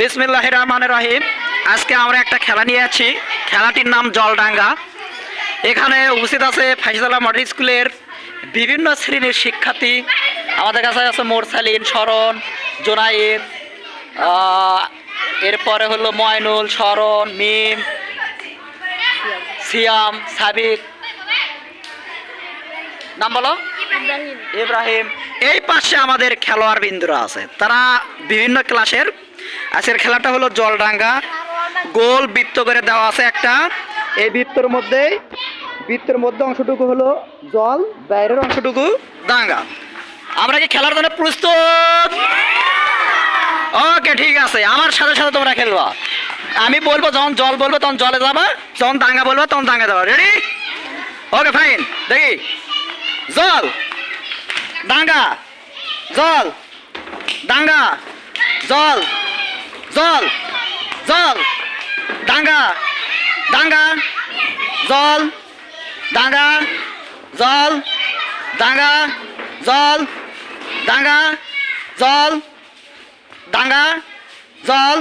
বিসমিল্লাহির রহমানির রহিম। আজকে আমরা একটা খেলা নিয়ে আছি, খেলাটির নাম জলডাঙ্গা। এখানে উপস্থিত আছে ফাইজলা মডেল স্কুলের বিভিন্ন শ্রেণীর শিক্ষার্থী। আমাদের কাছে আছে মোরসালিন, শরণ, জোনায়েদ, এরপরে হলো ময়নুল, শরণ, মিম, সিয়াম, সাবিক, নাম বলো, ইব্রাহিম। এই পাশে আমাদের খেলোয়াড় বিন্দুরা আছে, তারা বিভিন্ন ক্লাসের। আজকের খেলাটা হলো জলডাঙ্গা। গোল বৃত্ত করে দেওয়া আছে একটা। এই বৃত্তের মধ্যে অংশটুকু হলো জল, বাইরের অংশটুকু ডাঙ্গা। আমরা কি খেলার জন্য প্রস্তুত? ওকে, ঠিক আছে। আমার সাথে সাথে তোমরা খেলবা। আমি বলবো যখন জল বলবো তখন জলে যাবা, যখন ডাঙ্গা বলবো তখন ডাঙ্গা যাবা। রেডি? ওকে, ফাইন। দেখি, জল, ডাঙ্গা, জল, ডাঙ্গা, জল, জল, জল, ডাঙ্গা, ডাঙ্গা, জল, ডাঙ্গা, জল, ডাঙ্গা, জল, ডাঙ্গা, জল, ডাঙ্গা, জল,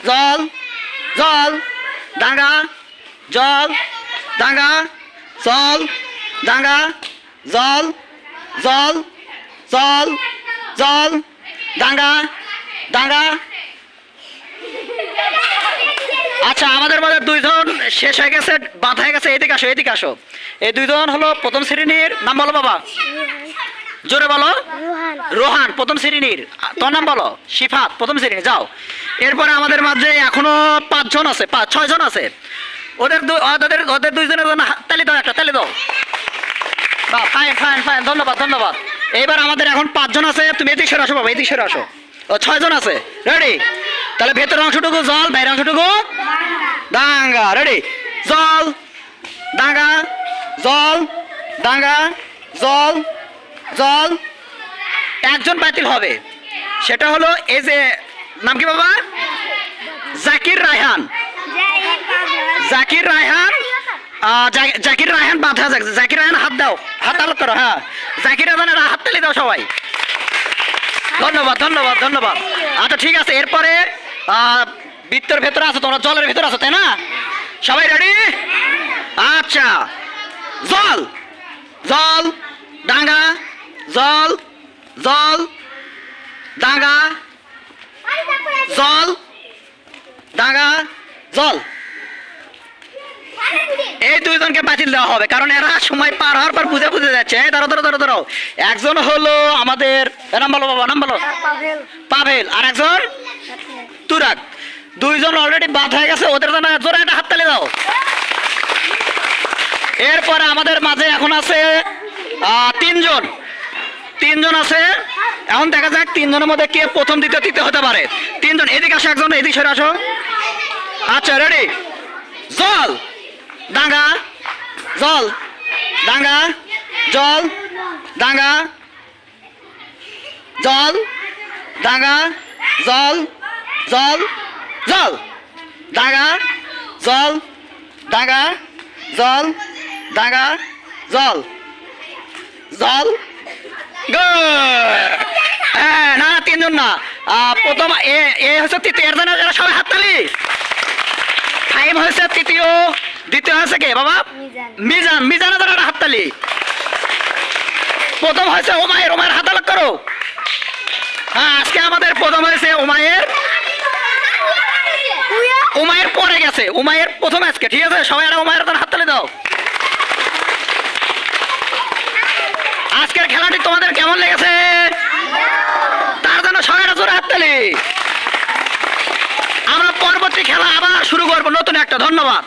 জল, জল, ডাঙ্গা, জল, ডাঙ্গা, জল, ডাঙ্গা, জল, জল, জল, জল, ডাঙ্গা, ডাঙ্গা। আচ্ছা, আমাদের মধ্যে দুইজন শেষ হয়ে গেছে, বাধা হয়ে গেছে। এদিকে আসো, এদিকে আসো। এই দুইজন হলো প্রথম শ্রেণীর। নাম বলো বাবা, জোরে বলো। রোহান প্রথম শ্রেণীর। তোর নাম বলো। শিফাত প্রথম শ্রেণীর। যাও। এরপরে আমাদের মাঝে এখনো 5 জন আছে, 6 জন আছে। ওদের দুইজনের জন্য তালি দাও, একটা তালি দাও। ফাইন ফাইন ফাইন, ধন্যবাদ ধন্যবাদ। এইবার আমাদের এখন 5 জন আছে। তুমি এদিক সরে আসো বাবা, এদিক সরে আসো। 6 জন আছে। রেডি? তাহলে ভেতরের অংশটুকু জল, বাইরের অংশটুকু ডাঙ্গা। রেডি? জল, ডাঙ্গা, জল, ডাঙ্গা, জল, জল। একজন বাতিল হবে, সেটা হলো এই যে, নাম কি বাবা? জাকির রায়হান। জাকির রায়হান, জাকির রায়হান বাধা। জাকির রায়হান হাত দাও, হাত আলোক করো। হ্যাঁ, জাকির রায়হানের হাত তালি দাও সবাই। ধন্যবাদ ধন্যবাদ ধন্যবাদ। আচ্ছা, ঠিক আছে। এরপরে বৃত্তের ভেতরে আছো তোমরা, জলের ভেতরে আছো, তাই না? সবাই রেডি? আচ্ছা, জল, জল, ডাঙ্গা, জল, জল, ডাঙ্গা, জল, ডাঙ্গা, জল। এই দুইজনকে বাতিল দেওয়া হবে, কারণ এরা সময় পার হওয়ার পর বুঝে বুঝে যাচ্ছে। ধরো ধরো ধরো ধরো। একজন হলো আমাদের, নাম বলো বাবা, নাম বলো। পাভেল। আর একজন তুরাগ। দুইজন অলরেডি বাদ হয়ে গেছে, ওদের জন্য জোরে একটা হাততালি দাও। এরপরে আমাদের মাঝে এখন আছে 3 জন। 3 জন আছে। এখন দেখা যাক 3 জনের মধ্যে কে প্রথম, দ্বিতীয়, তৃতীয় হতে পারে। 3 জন। এদিকে আসো, একজন এদিকে সরে আসো। আচ্ছা, রেডি? জল, ডাঙ্গা, জল, ডাঙ্গা, জল, ডাঙ্গা, জল, ডাঙ্গা, জল, জল, জল, ডাঙ্গা, জল, ডাঙ্গা, জল, ডাঙ্গা, জল, জল। হ্যাঁ, না 3 জন না। প্রথম এ হচ্ছে তৃতীয়। এর জন্য সবাই হাততালি। টাইম হয়েছে তৃতীয়। দ্বিতীয় হয়েছে কে বাবা? মিজান। মিজানের জন্য একটা হাততালি। প্রথম হয়েছে ওমায়ের। ওমায়ের হাত আলোক করো। হ্যাঁ, আজকে আমাদের প্রথম হয়েছে ওমায়ের। উমায়ের পরে গেছে, উমায়ের প্রথম আজকে। ঠিক আছে, সবাই একটা উমায়ের জন্য হাততালি দাও। আজকের খেলাটি তোমাদের কেমন লেগেছে? তার জন্য সবাই একটা জোরে হাততালি। আমরা পরবর্তী খেলা আবার শুরু করবো নতুন একটা। ধন্যবাদ।